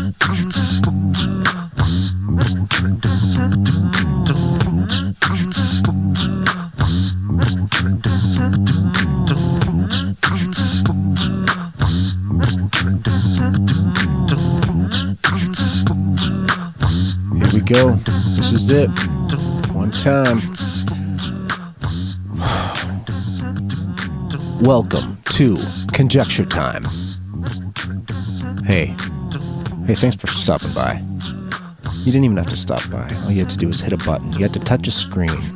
Here we go. This is it. One time. Welcome to Conjecture Time. Hey, thanks for stopping by. You didn't even have to stop by. All you had to do was hit a button. You had to touch a screen. And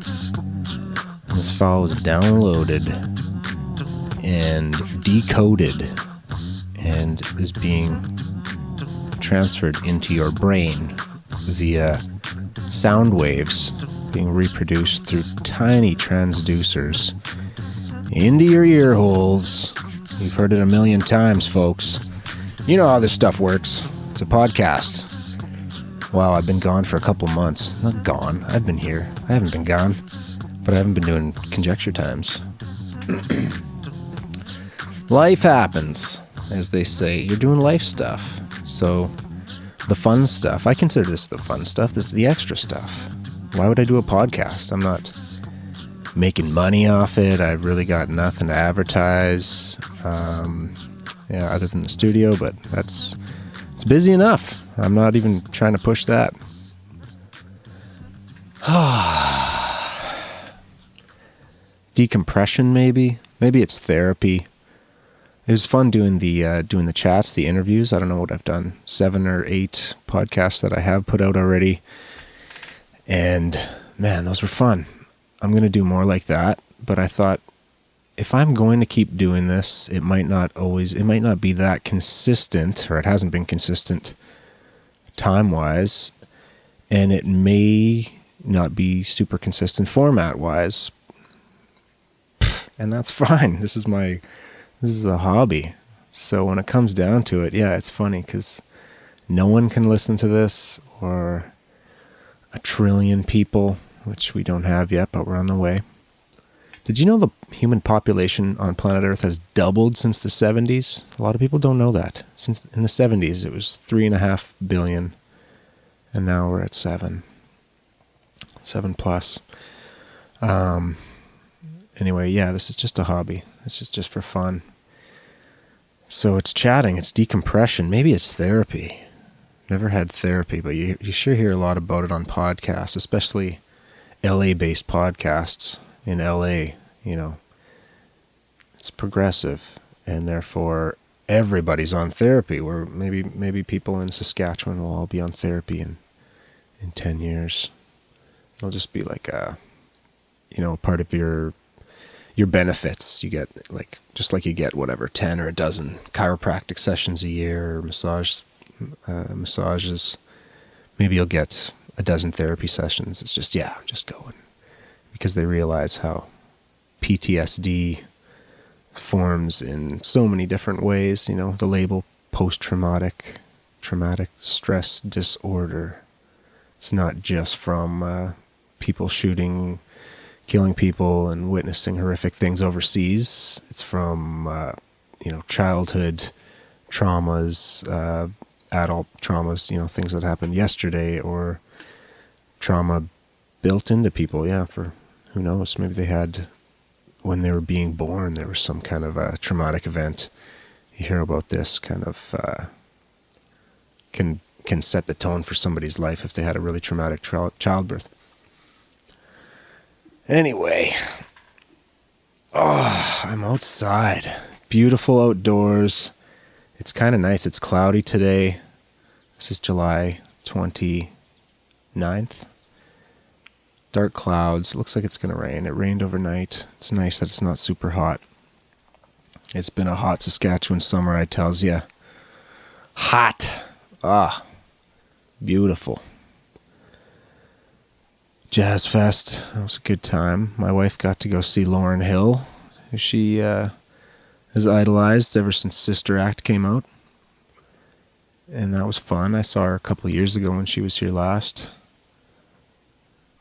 this file was downloaded and decoded and is being transferred into your brain via sound waves being reproduced through tiny transducers into your ear holes. You've heard it a million times, folks. You know how this stuff works. It's a podcast. Wow, I've been gone for a couple months. Not gone. I've been here. I haven't been gone. But I haven't been doing Conjecture Times. Life happens, as they say. You're doing life stuff. So, the fun stuff. I consider this the fun stuff. This is the extra stuff. Why would I do a podcast? I'm not making money off it. I've really got nothing to advertise. Other than the studio, but it's busy enough. I'm not even trying to push that. Decompression, maybe it's therapy. It was fun doing the chats, the interviews. I don't know what I've done, 7 or 8 podcasts that I have put out already, and man, those were fun. I'm going to do more like that, but I thought if I'm going to keep doing this, it might not be that consistent, or it hasn't been consistent time-wise, and it may not be super consistent format-wise, and that's fine. This is a hobby. So when it comes down to it, yeah, it's funny because no one can listen to this, or 1 trillion people, which we don't have yet, but we're on the way. Did you know the human population on planet Earth has doubled since the 70s? A lot of people don't know that. Since in the 70s, it was 3.5 billion, and now we're at 7 plus. Anyway, yeah, this is just a hobby. This is just for fun. So it's chatting, it's decompression, maybe it's therapy. Never had therapy, but you sure hear a lot about it on podcasts, especially LA-based podcasts. In LA, it's progressive, and therefore everybody's on therapy, where maybe people in Saskatchewan will all be on therapy in 10 years. It'll just be like a part of your benefits. You get just like you get whatever 10 or a dozen chiropractic sessions a year, or massages. Maybe you'll get a dozen therapy sessions. It's just going, because they realize how PTSD forms in so many different ways. The label post-traumatic stress disorder. It's not just from people shooting, killing people, and witnessing horrific things overseas. It's from childhood traumas, adult traumas, things that happened yesterday, or trauma built into people, for who knows, maybe they had, when they were being born, there was some kind of a traumatic event. You hear about this kind of can set the tone for somebody's life if they had a really traumatic childbirth. Anyway, I'm outside. Beautiful outdoors. It's kind of nice. It's cloudy today. This is July 29th. Dark clouds. Looks like it's going to rain. It rained overnight. It's nice that it's not super hot. It's been a hot Saskatchewan summer, I tells ya. Hot. Beautiful. Jazz Fest. That was a good time. My wife got to go see Lauryn Hill, who she has idolized ever since Sister Act came out. And that was fun. I saw her a couple of years ago when she was here last.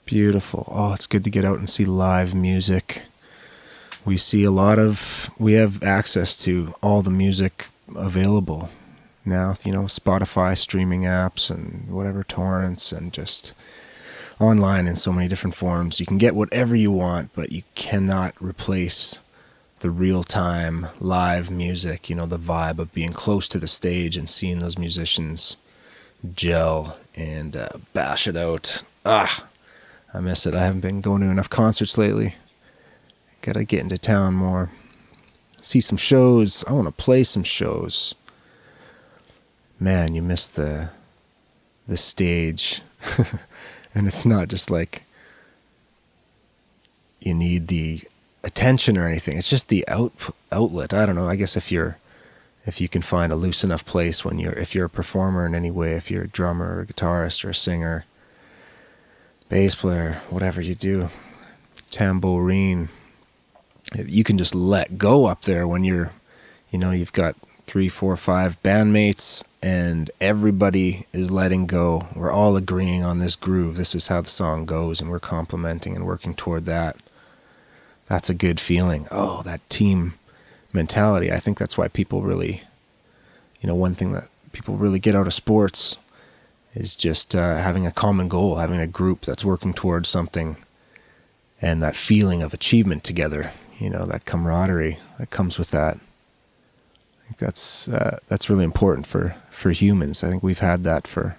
Beautiful. It's good to get out and see live music. We have access to all the music available now, Spotify streaming apps and whatever, torrents, and just online in so many different forms. You can get whatever you want, but you cannot replace the real-time live music, the vibe of being close to the stage and seeing those musicians gel and bash it out. I miss it. I haven't been going to enough concerts lately. Gotta get into town more. See some shows. I want to play some shows. Man, you miss the stage. And it's not just like you need the attention or anything. It's just the outlet. I don't know. I guess if you can find a loose enough place if you're a performer in any way, if you're a drummer or a guitarist or a singer, bass player, whatever you do, tambourine, you can just let go up there when you've got 3, 4, 5 bandmates and everybody is letting go. We're all agreeing on this groove. This is how the song goes, and we're complimenting and working toward that. That's a good feeling. Oh, that team mentality. I think that's why people really, one thing that people really get out of sports is just having a common goal, having a group that's working towards something, and that feeling of achievement together, that camaraderie that comes with that. I think that's really important for humans. I think we've had that for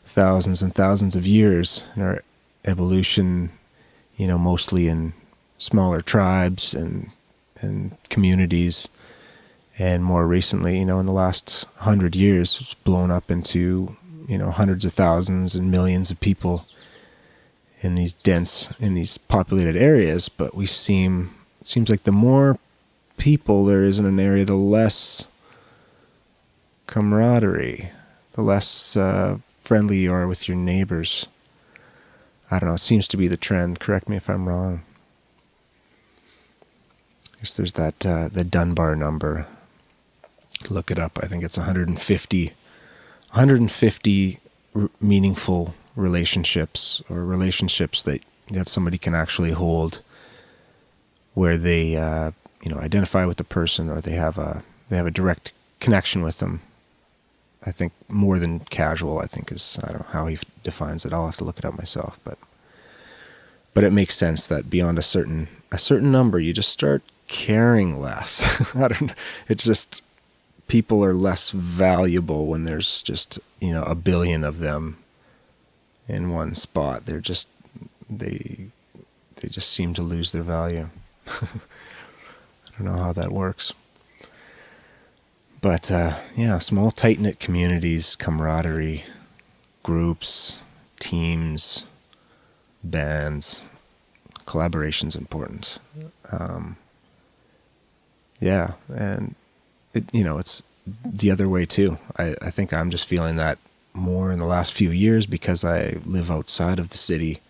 thousands and thousands of years in our evolution, mostly in smaller tribes and communities, and more recently, in the last 100 years, it's blown up into, hundreds of thousands and millions of people in these populated areas. But it seems like the more people there is in an area, the less camaraderie, the less friendly you are with your neighbors. I don't know, it seems to be the trend. Correct me if I'm wrong. I guess there's that the Dunbar number. Look it up. I think it's 150 meaningful relationships, or relationships that somebody can actually hold, where they identify with the person, or they have a direct connection with them. I think more than casual, I think, is, I don't know how he defines it. I'll have to look it up myself, but it makes sense that beyond a certain number, you just start caring less. I don't know. It's just, people are less valuable when there's just, a billion of them in one spot. They just seem to lose their value. I don't know how that works. But small tight-knit communities, camaraderie, groups, teams, bands, collaboration's important. And it's the other way too. I think I'm just feeling that more in the last few years because I live outside of the city,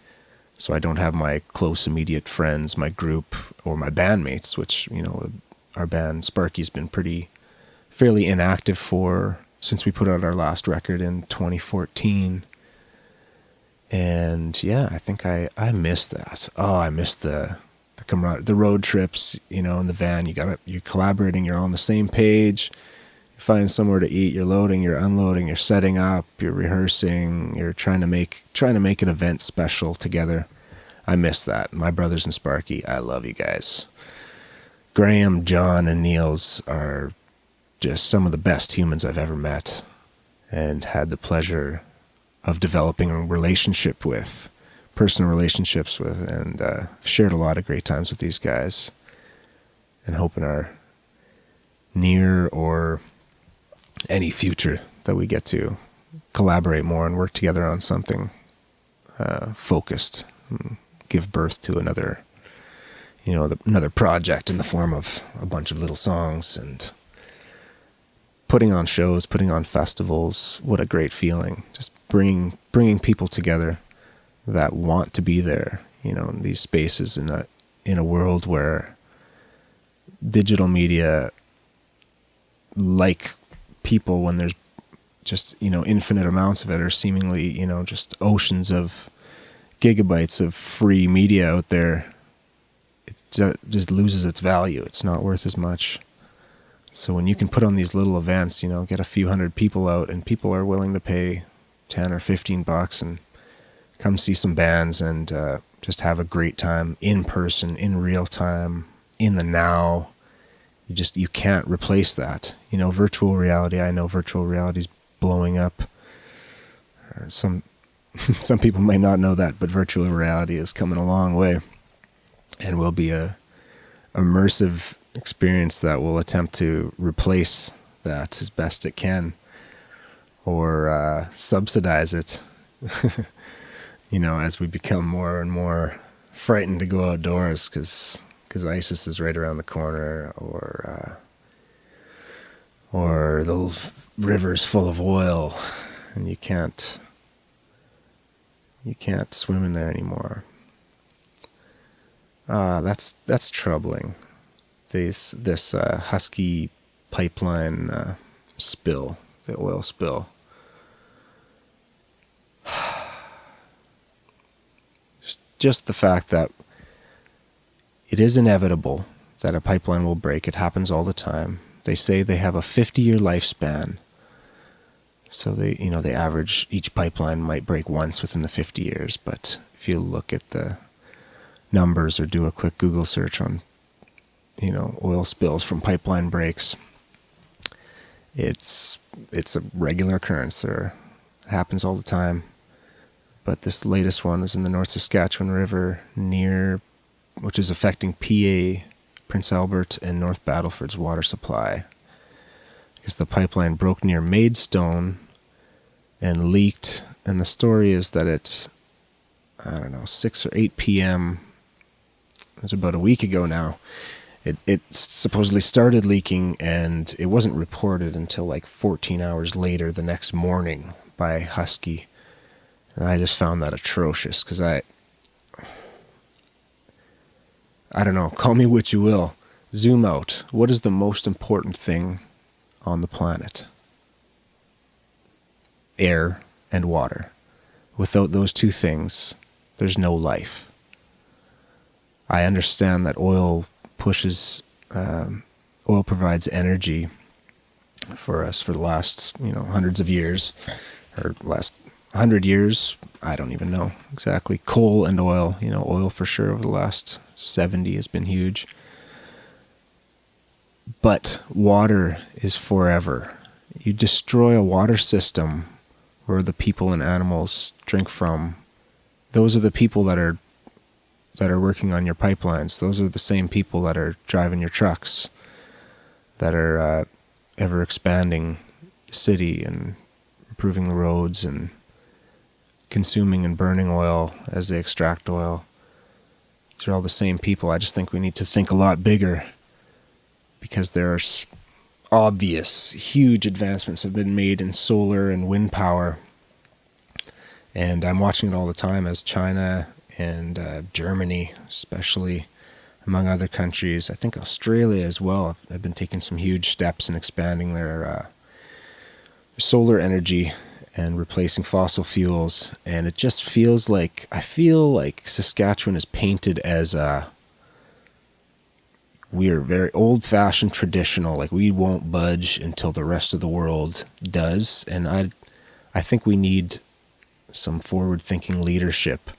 so I don't have my close immediate friends, my group, or my bandmates, which, our band Sparky's been fairly inactive since we put out our last record in 2014. And I think I miss that. Oh, I miss the camaraderie, the road trips, in the van. You're collaborating, you're on the same page, you find somewhere to eat, you're loading, you're unloading, you're setting up, you're rehearsing, you're trying to make an event special together. I miss that. My brothers and Sparky, I love you guys. Graham, John, and Niels are just some of the best humans I've ever met and had the pleasure of developing a relationship with, personal relationships with, and shared a lot of great times with these guys, and hope in our near or any future that we get to collaborate more and work together on something focused, and give birth to another project in the form of a bunch of little songs and putting on shows, putting on festivals. What a great feeling. Just bringing people together that want to be there, in these spaces, in a world where digital media, like people, when there's just, infinite amounts of it, or seemingly, just oceans of gigabytes of free media out there, it just loses its value. It's not worth as much So when you can put on these little events, get a few hundred people out, and people are willing to pay 10 or $15 and come see some bands and just have a great time in person, in real time, in the now. You can't replace that. Virtual reality, I know virtual reality is blowing up. Some people may not know that, but virtual reality is coming a long way and will be a immersive experience that will attempt to replace that as best it can, or subsidize it, as we become more and more frightened to go outdoors because ISIS is right around the corner, or the river's full of oil and you can't swim in there anymore. That's troubling. This Husky pipeline spill, the oil spill. Just the fact that it is inevitable that a pipeline will break. It happens all the time. They say they have a 50-year lifespan. So they average each pipeline might break once within the 50 years. But if you look at the numbers or do a quick Google search on, oil spills from pipeline breaks, it's a regular occurrence. It happens all the time. But this latest one was in the North Saskatchewan River which is affecting PA, Prince Albert, and North Battleford's water supply. Because the pipeline broke near Maidstone and leaked, and the story is that it's, 6 or 8 p.m., it was about a week ago now, it supposedly started leaking, and it wasn't reported until like 14 hours later the next morning by Husky. And I just found that atrocious, because I don't know, call me what you will. Zoom out. What is the most important thing on the planet? Air and water. Without those two things, there's no life. I understand that oil provides energy for us for the last, hundreds of years, or last 100 years, I don't even know exactly. Coal and oil, oil for sure over the last 70 has been huge. But water is forever. You destroy a water system where the people and animals drink from. Those are the people that are working on your pipelines. Those are the same people that are driving your trucks, that are ever expanding the city and improving the roads and consuming and burning oil as they extract oil. These are all the same people. I just think we need to think a lot bigger, because there are obvious, huge advancements have been made in solar and wind power. And I'm watching it all the time as China and Germany, especially, among other countries, I think Australia as well, have been taking some huge steps in expanding their solar energy and replacing fossil fuels. And it just feels like, I feel like Saskatchewan is painted as we're very old-fashioned, traditional, like we won't budge until the rest of the world does. And I think we need some forward-thinking leadership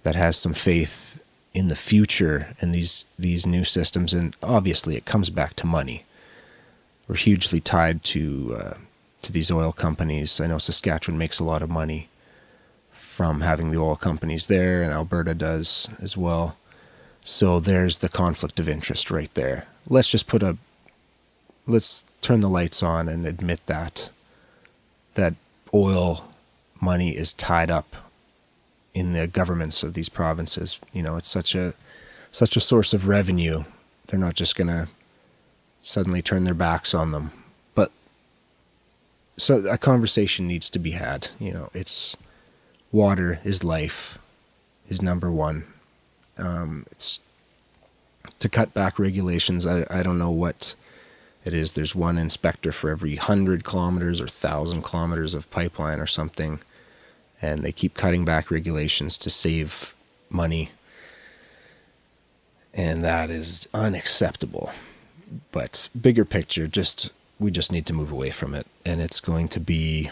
that has some faith in the future and these new systems. And obviously it comes back to money. We're hugely tied to these oil companies. I know Saskatchewan makes a lot of money from having the oil companies there, and Alberta does as well. So there's the conflict of interest right there. Let's turn the lights on and admit that oil money is tied up in the governments of these provinces. It's such a source of revenue. They're not just going to suddenly turn their backs on them. But so a conversation needs to be had. It's water is life is number one. It's to cut back regulations. I don't know what it is. There's one inspector for every 100 kilometers or 1,000 kilometers of pipeline or something. And they keep cutting back regulations to save money. And that is unacceptable. But bigger picture, we just need to move away from it. And it's going to be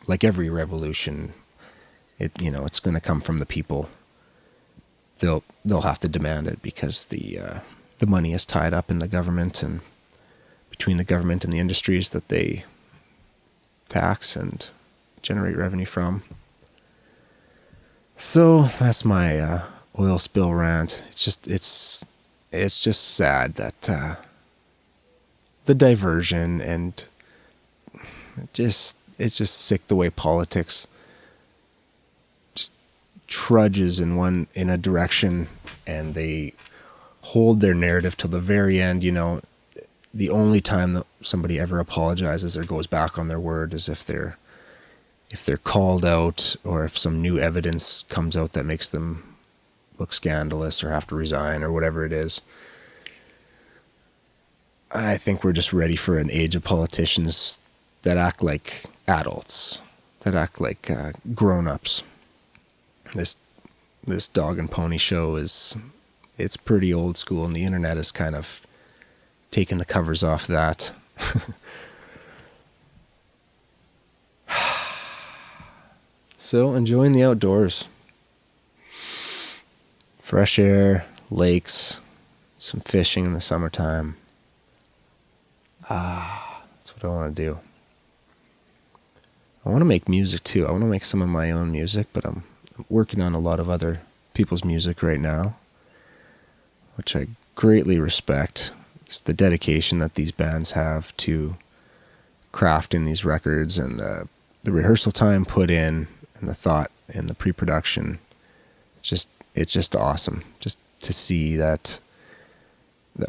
like every revolution. It's going to come from the people. They'll have to demand it because the money is tied up in the government and between the government and the industries that they tax and generate revenue from. So that's my oil spill rant. It's just sad that the diversion, and it's just sick the way politics just trudges in a direction, and they hold their narrative till the very end. The only time that somebody ever apologizes or goes back on their word is if they're called out, or if some new evidence comes out that makes them look scandalous or have to resign or whatever it is. I think we're just ready for an age of politicians that act like adults, that act like grown-ups. This dog and pony show it's pretty old school, and the internet is kind of taking the covers off that. So, enjoying the outdoors. Fresh air, lakes, some fishing in the summertime. That's what I want to do. I want to make music too. I want to make some of my own music, but I'm working on a lot of other people's music right now, which I greatly respect. It's the dedication that these bands have to crafting these records, and the rehearsal time put in, and the thought and the pre-production. It's just awesome just to see that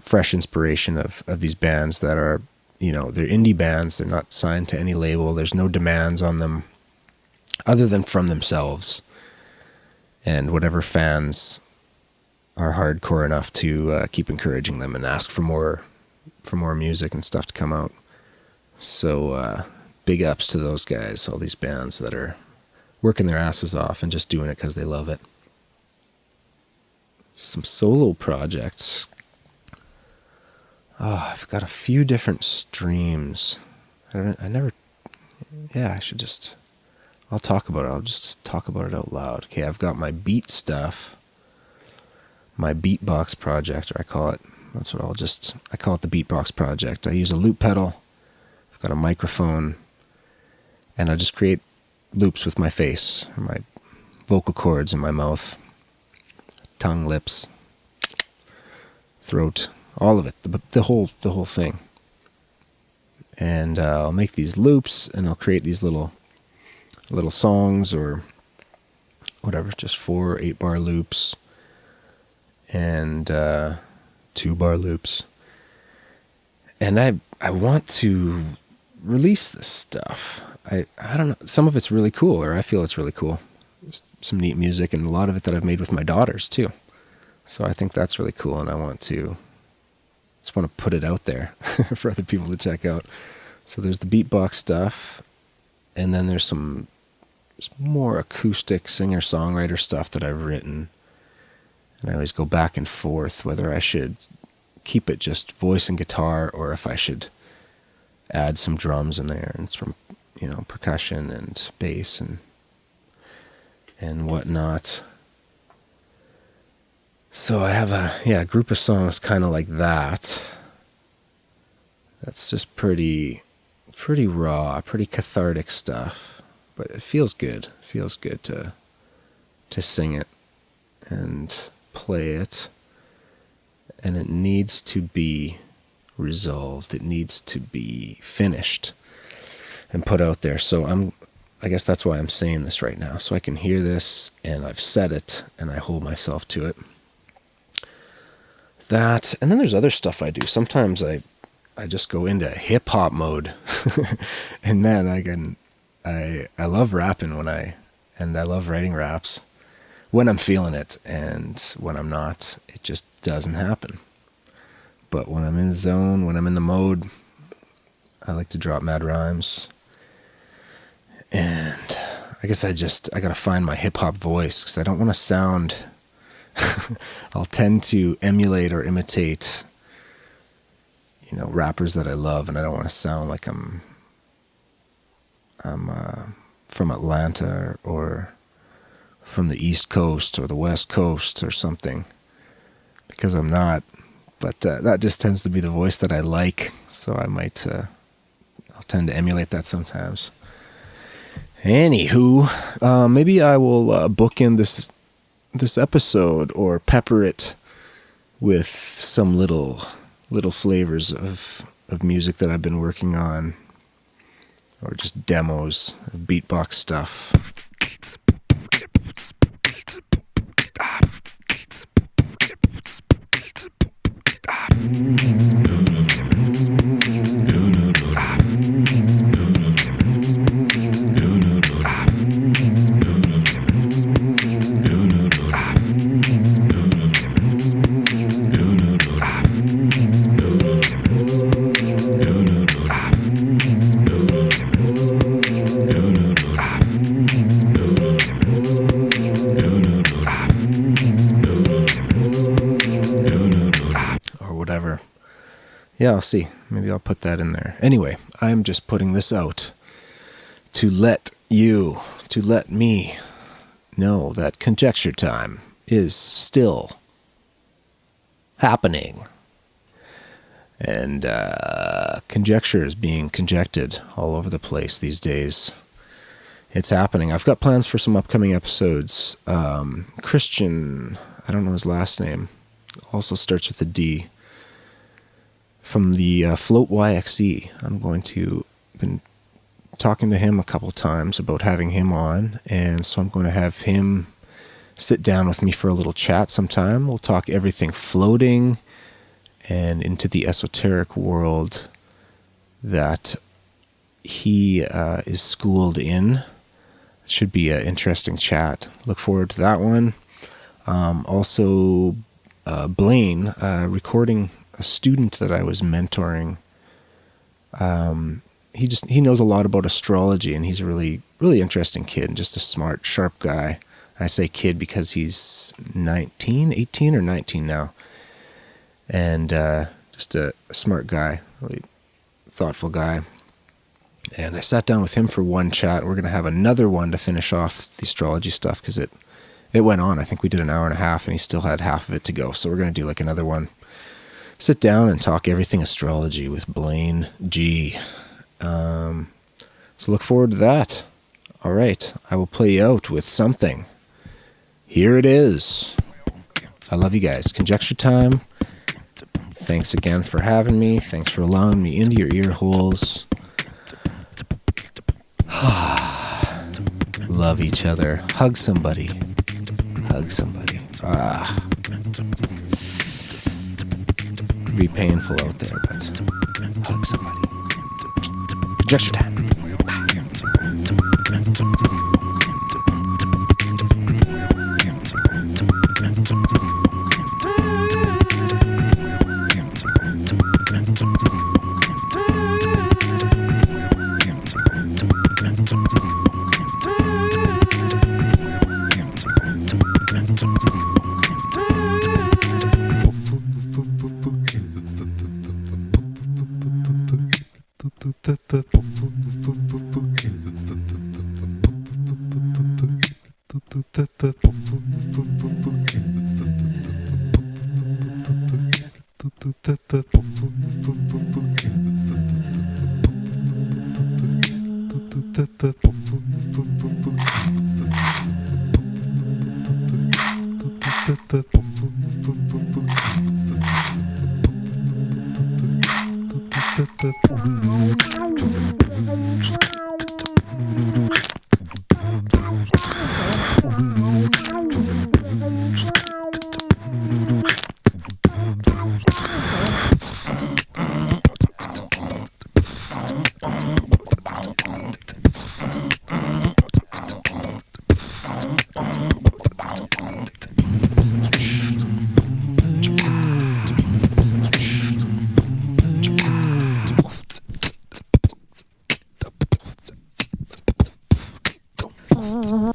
fresh inspiration of these bands that are, they're indie bands. They're not signed to any label. There's no demands on them other than from themselves and whatever fans are hardcore enough to keep encouraging them and ask for more music and stuff to come out. So big ups to those guys, all these bands that are working their asses off and just doing it because they love it. Some solo projects. I've got a few different streams. I'll talk about it. I'll just talk about it out loud. Okay, I've got my beat stuff, my beatbox project, or I call it the beatbox project. I use a loop pedal. I've got a microphone, and I just create loops with my face, or my vocal cords in my mouth, tongue, lips, throat, all of it, the whole thing. And I'll make these loops, and I'll create these little songs or whatever, just 4 or 8 bar loops and 2 bar loops. And I want to release this stuff. I don't know, some of it's really cool, or I feel it's really cool. There's some neat music, and a lot of it that I've made with my daughters too. So I think that's really cool, and I just want to put it out there for other people to check out. So there's the beatbox stuff, and then there's some more acoustic singer-songwriter stuff that I've written. And I always go back and forth whether I should keep it just voice and guitar, or if I should add some drums in there, and some, percussion and bass and whatnot. So I have a group of songs kind of like that. That's just pretty raw, pretty cathartic stuff, but it feels good. It feels good to sing it and play it, and it needs to be resolved. It needs to be finished and put out there. So I guess that's why I'm saying this right now, so I can hear this, and I've said it, and I hold myself to it. That, and then there's other stuff I do. Sometimes I just go into hip hop mode, and man, I love rapping and I love writing raps when I'm feeling it, and when I'm not, it just doesn't happen. But when I'm in the zone, when I'm in the mode, I like to drop mad rhymes. And I guess I gotta find my hip hop voice, because I don't want to sound I'll tend to emulate or imitate, rappers that I love, and I don't want to sound like I'm from Atlanta or from the East Coast or the West Coast or something, because I'm not. But that just tends to be the voice that I like, so I might I'll tend to emulate that sometimes. Anywho, maybe I will bookend this episode or pepper it with some little flavors of music that I've been working on, or just demos of beatbox stuff. Yeah, I'll see. Maybe I'll put that in there. Anyway, I'm just putting this out to let me know that Conjecture Time is still happening. And conjecture is being conjected all over the place these days. It's happening. I've got plans for some upcoming episodes. Christian, I don't know his last name, also starts with a D. From the Float YXE, I'm going to been talking to him a couple times about having him on, and so I'm going to have him sit down with me for a little chat sometime. We'll talk everything floating and into the esoteric world that he is schooled in. It should be an interesting chat. Look forward to that one. Also, Blaine, recording a student that I was mentoring. He knows a lot about astrology, and he's a really, really interesting kid and just a smart, sharp guy. I say kid because he's 18 or 19 now. And just a smart guy, really thoughtful guy. And I sat down with him for one chat. We're going to have another one to finish off the astrology stuff, because it went on. I think we did an hour and a half, and he still had half of it to go. So we're going to do like another one. Sit down and talk everything astrology with Blaine G. So look forward to that. All right, I will play you out with something. Here it is. I love you guys. Conjecture Time. Thanks again for having me. Thanks for allowing me into your ear holes. Love each other. Hug somebody. Hug somebody. Could be painful out there, but hug somebody. Conjecture Time. Thank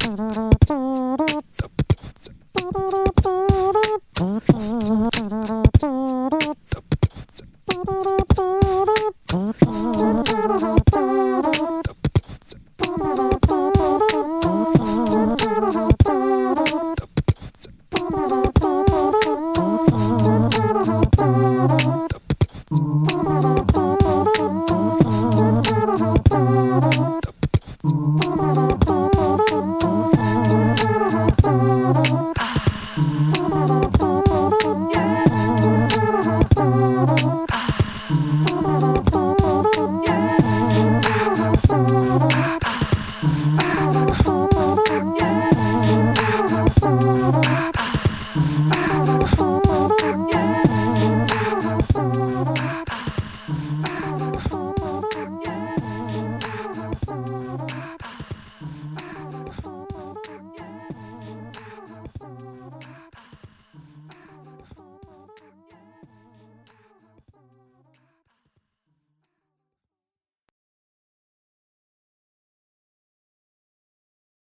you.